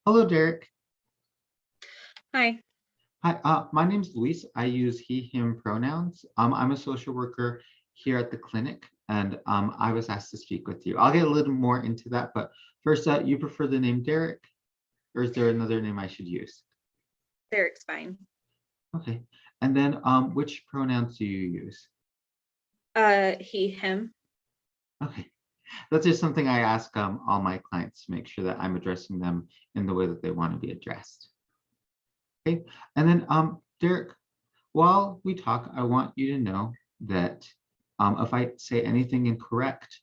Hello, Derek. Hi. Hi, my name's Luis. I use he, him pronouns. I'm a social worker here at the clinic, and I was asked to speak with you. I'll get a little more into that, but first, you prefer the name Derek, or is there another name I should use? Derek's fine. Okay. And then, which pronouns do you use? He, him. Okay. That's just something I ask all my clients to make sure that I'm addressing them in the way that they want to be addressed. Okay. And then, Derek, while we talk, I want you to know that if I say anything incorrect,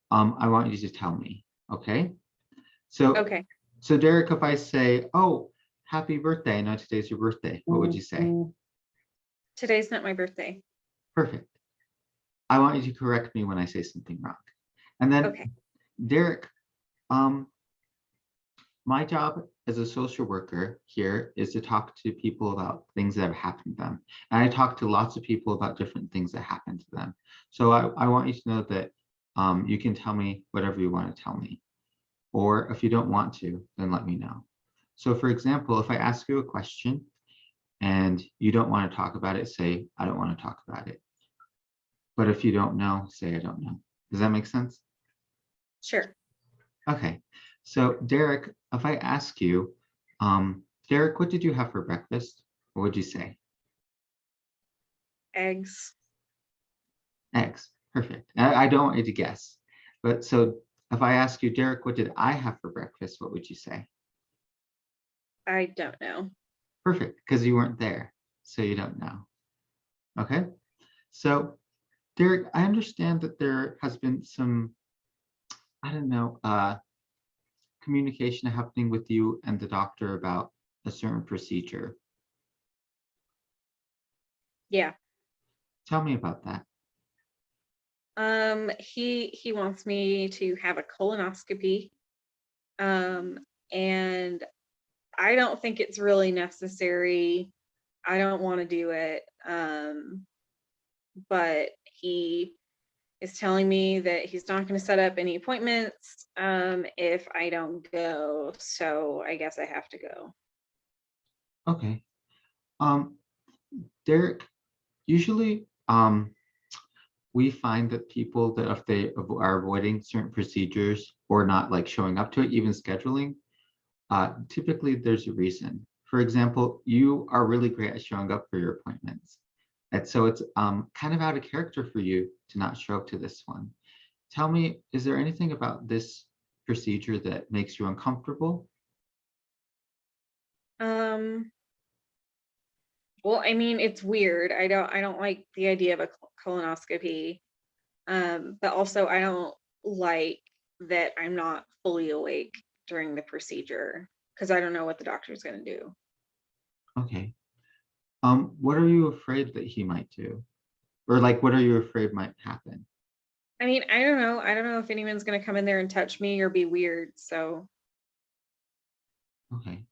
I want you to tell me. Okay. So, Okay. so Derek, if I say, "Oh, happy birthday," I know today's your birthday, what would you say? Today's not my birthday. Perfect. I want you to correct me when I say something wrong. And then, Okay. Derek, um, my job as a social worker here is to talk to people about things that have happened to them. And I talk to lots of people about different things that happened to them. So I want you to know that you can tell me whatever you want to tell me. Or if you don't want to, then let me know. So for example, if I ask you a question and you don't want to talk about it, say, I don't want to talk about it. But if you don't know, say, I don't know. Does that make sense? Sure. Okay. So Derek, if I ask you, Derek, what did you have for breakfast? What would you say? Eggs. Eggs. Perfect. I don't want you to guess. But so if I ask you, Derek, what did I have for breakfast? What would you say? I don't know. Perfect, because you weren't there. So you don't know. Okay. So Derek, I understand that there has been some, I don't know, communication happening with you and the doctor about a certain procedure. Yeah. Tell me about that. He wants me to have a colonoscopy. And I don't think it's really necessary. I don't want to do it. But he is telling me that he's not going to set up any appointments if I don't go. So I guess I have to go. Okay. Um, Derek, usually we find that people that if they are avoiding certain procedures or not like showing up to it, even scheduling, typically there's a reason. For example, you are really great at showing up for your appointments. And so it's kind of out of character for you to not show up to this one. Tell me, is there anything about this procedure that makes you uncomfortable? Um, well, I mean, it's weird. I don't like the idea of a colonoscopy. But also I don't like that I'm not fully awake during the procedure because I don't know what the doctor's going to do. Okay. What are you afraid that he might do? Or like, what are you afraid might happen? I mean, I don't know. I don't know if anyone's going to come in there and touch me or be weird. So, Okay.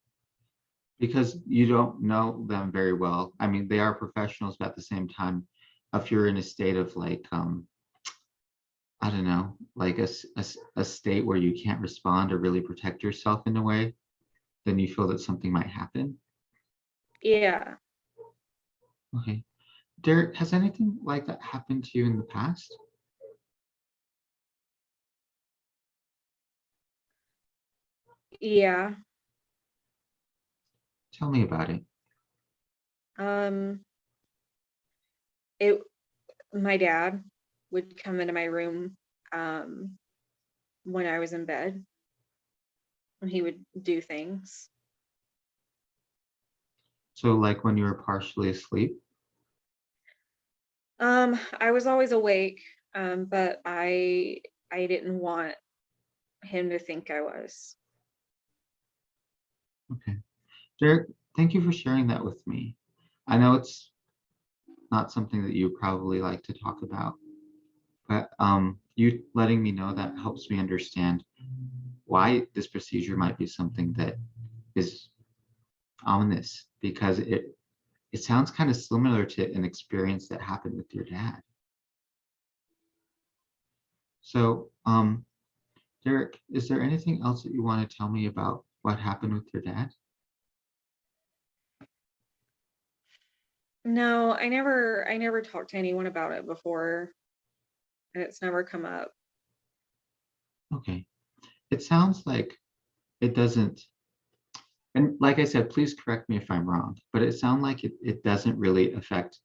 Because you don't know them very well. I mean, they are professionals, but at the same time, if you're in a state of like, I don't know, like a state where you can't respond or really protect yourself in a way, then you feel that something might happen. yeah. Okay. Derek, has anything like that happened to you in the past? Yeah. Tell me about it. Um it My dad would come into my room um when I was in bed and he would do things. So, like when you were partially asleep? I was always awake, but I didn't want him to think I was. Okay. Derek, thank you for sharing that with me. I know it's not something that you probably like to talk about, but you letting me know that helps me understand why this procedure might be something that is ominous because it sounds kind of similar to an experience that happened with your dad. So, Derek, is there anything else that you want to tell me about what happened with your dad? No, I never talked to anyone about it before, and it's never come up. Okay. It sounds like it doesn't, and like I said, please correct me if I'm wrong, but it sounds like it doesn't really affect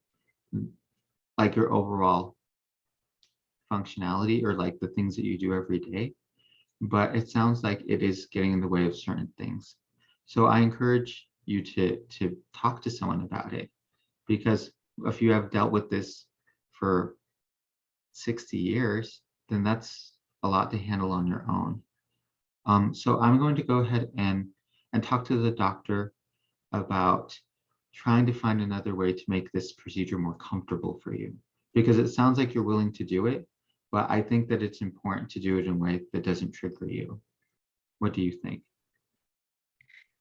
like your overall functionality or like the things that you do every day, but it sounds like it is getting in the way of certain things. So I encourage you to talk to someone about it, because if you have dealt with this for 60 years, then that's a lot to handle on your own. So I'm going to go ahead and talk to the doctor about trying to find another way to make this procedure more comfortable for you, because it sounds like you're willing to do it, but I think that it's important to do it in a way that doesn't trigger you. What do you think?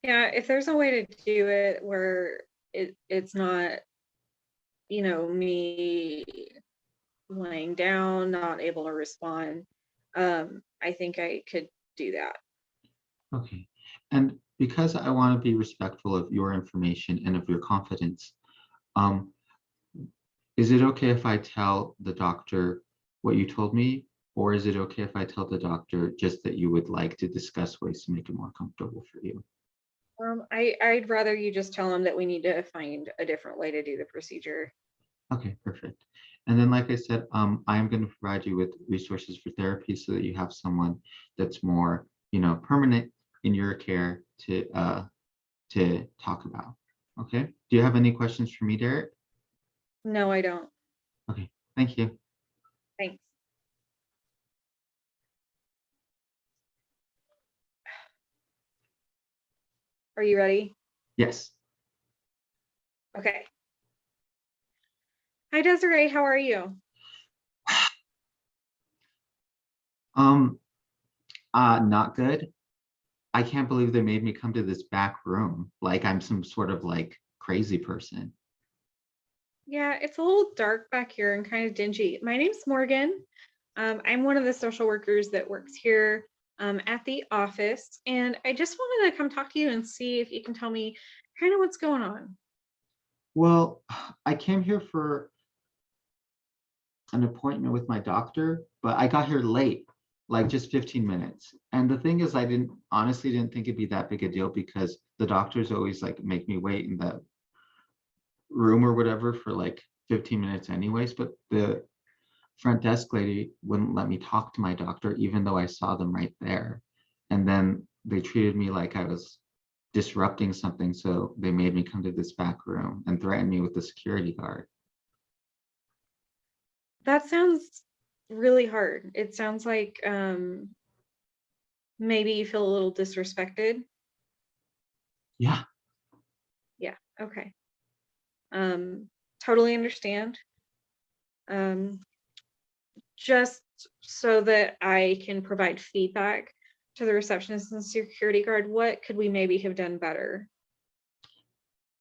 Yeah, if there's a way to do it where it's not, me laying down, not able to respond, I think I could do that. Okay. And because I want to be respectful of your information and of your confidence, um, is it okay if I tell the doctor what you told me? Or is it okay if I tell the doctor just that you would like to discuss ways to make it more comfortable for you? I'd rather you just tell them that we need to find a different way to do the procedure. Okay, perfect. And then, like I said, I am going to provide you with resources for therapy so that you have someone that's more, permanent in your care to talk about. Okay. Do you have any questions for me, Derek? No, I don't. Okay. Thank you. Thanks. Are you ready? Yes. Okay. Hi, Desiree. How are you? Um. Not good. I can't believe they made me come to this back room like I'm some sort of like crazy person. Yeah, it's a little dark back here and kind of dingy. My name's Morgan. I'm one of the social workers that works here at the office, and I just wanted to come talk to you and see if you can tell me kind of what's going on. Well, I came here for an appointment with my doctor, but I got here late, like just 15 minutes. And the thing is, I didn't honestly didn't think it'd be that big a deal because the doctors always like make me wait in the room or whatever for like 15 minutes anyways. But the front desk lady wouldn't let me talk to my doctor, even though I saw them right there. And then they treated me like I was disrupting something. So they made me come to this back room and threatened me with the security guard. That sounds really hard. It sounds like maybe you feel a little disrespected. Yeah. Yeah, okay. Um, totally understand. Um, just so that I can provide feedback to the receptionist and security guard, what could we maybe have done better?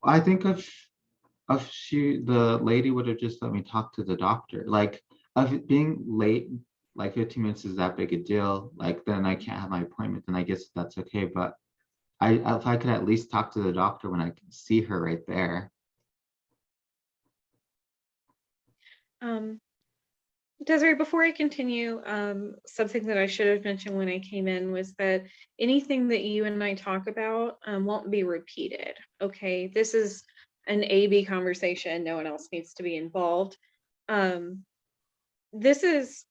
I think if the lady would have just let me talk to the doctor, like of it being late, like 15 minutes is that big a deal, like then I can't have my appointment, then I guess that's okay. But if I could at least talk to the doctor when I can see her right there. Um, Desiree, before I continue, something that I should have mentioned when I came in was that anything that you and I talk about won't be repeated. Okay, this is an A/B conversation. No one else needs to be involved. Um, this is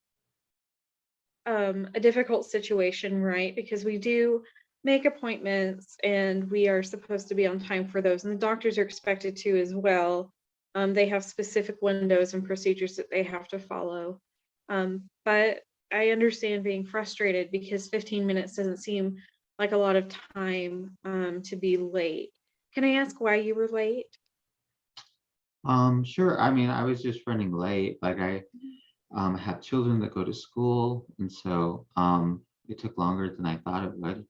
a difficult situation, right? Because we do make appointments and we are supposed to be on time for those, and the doctors are expected to as well. They have specific windows and procedures that they have to follow. But I understand being frustrated because 15 minutes doesn't seem like a lot of time to be late. Can I ask why you were late? Sure. I mean, I was just running late. Like I have children that go to school, and so it took longer than I thought it would.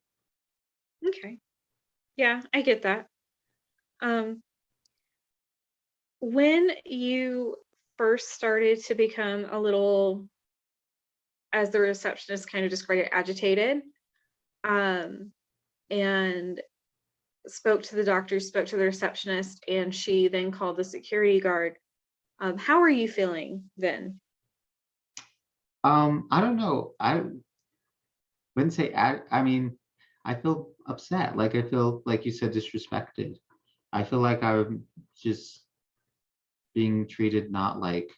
Okay. Yeah, I get that. Um, when you first started to become a little, as the receptionist kind of described it, agitated, um, and spoke to the doctor, spoke to the receptionist, and she then called the security guard. How are you feeling then? I don't know. I wouldn't say I mean, I feel upset. Like I feel like you said disrespected. I feel like I'm just being treated not like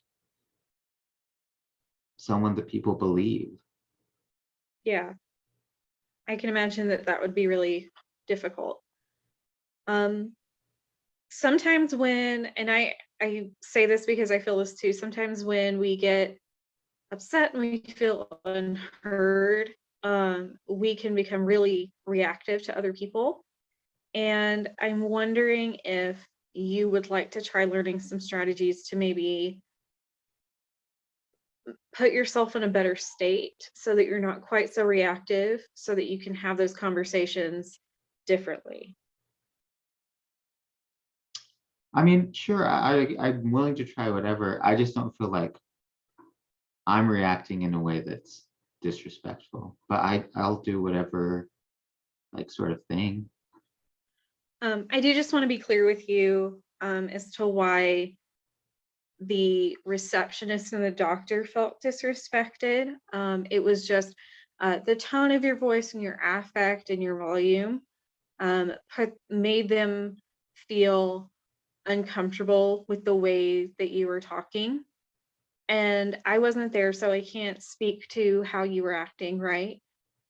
someone that people believe. Yeah, I can imagine that that would be really difficult. Um, Sometimes when, and I say this because I feel this too, sometimes when we get upset and we feel unheard, we can become really reactive to other people. And I'm wondering if you would like to try learning some strategies to maybe put yourself in a better state so that you're not quite so reactive, so that you can have those conversations differently. I mean, sure, I'm willing to try whatever. I just don't feel like I'm reacting in a way that's disrespectful. But I'll do whatever like sort of thing. I do just want to be clear with you as to why the receptionist and the doctor felt disrespected. It was just the tone of your voice and your affect and your volume made them feel uncomfortable with the way that you were talking. And I wasn't there, so I can't speak to how you were acting, right?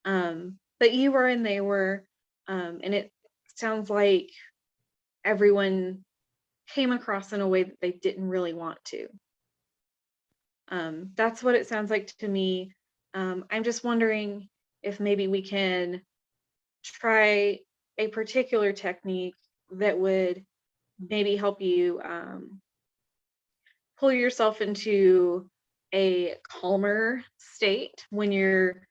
But you were and they were, and it sounds like everyone came across in a way that they didn't really want to. That's what it sounds like to me. I'm just wondering if maybe we can try a particular technique that would maybe help you pull yourself into a calmer state when you're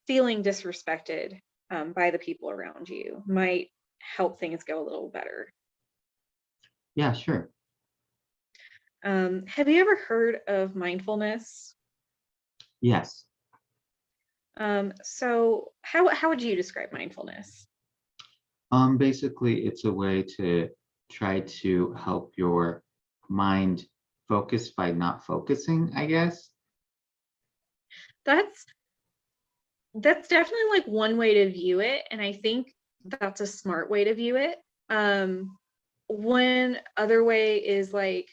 feeling disrespected by the people around you. Might help things go a little better. Yeah, sure. Have you ever heard of mindfulness? Yes. So how would you describe mindfulness? Basically, it's a way to try to help your mind focus by not focusing, I guess. That's that's definitely like one way to view it, and I think that's a smart way to view it. One other way is like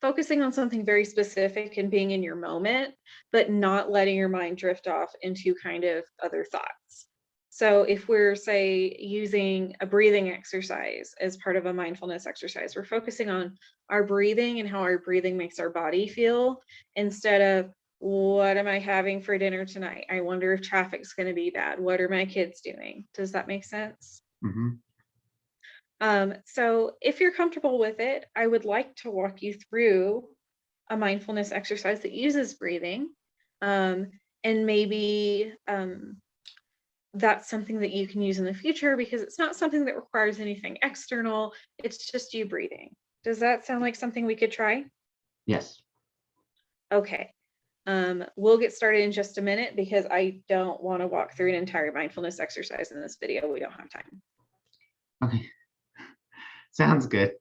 focusing on something very specific and being in your moment, but not letting your mind drift off into kind of other thoughts. So if we're, say, using a breathing exercise as part of a mindfulness exercise, we're focusing on our breathing and how our breathing makes our body feel instead of what am I having for dinner tonight? I wonder if traffic's going to be bad. What are my kids doing? Does that make sense? Hmm. So if you're comfortable with it, I would like to walk you through a mindfulness exercise that uses breathing. Um, and maybe that's something that you can use in the future because it's not something that requires anything external. It's just you breathing. Does that sound like something we could try? Yes. Okay. We'll get started in just a minute because I don't want to walk through an entire mindfulness exercise in this video. We don't have time. Okay. Sounds good.